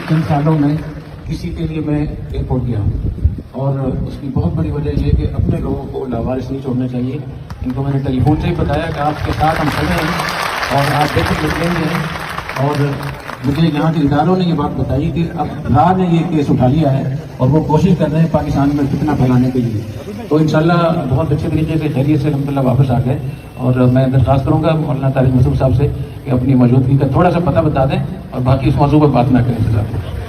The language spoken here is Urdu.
چند سالوں میں کسی کے لیے میں ایئرپورٹ گیا ہوں، اور اس کی بہت بڑی وجہ یہ کہ اپنے لوگوں کو لاوارث نہیں چھوڑنا چاہیے. ان کو میں نے ٹیلی فون سے ہی بتایا کہ آپ کے ساتھ ہم کھڑے ہیں اور آپ دیکھ کے لیں گے. اور مجھے یہاں کے اداروں نے یہ بات بتائی کہ اب راہ نے یہ کیس اٹھا لیا ہے اور وہ کوشش کر رہے ہیں پاکستان میں فتنہ پھیلانے کے لیے. تو انشاءاللہ بہت اچھے طریقے سے خیریت سے الحمدللہ واپس آ گئے. اور میں درخواست کروں گا مولانا طارق مسعود صاحب سے کہ اپنی موجودگی کا تھوڑا سا پتہ بتا دیں اور باقی اس موضوع پر بات نہ کریں.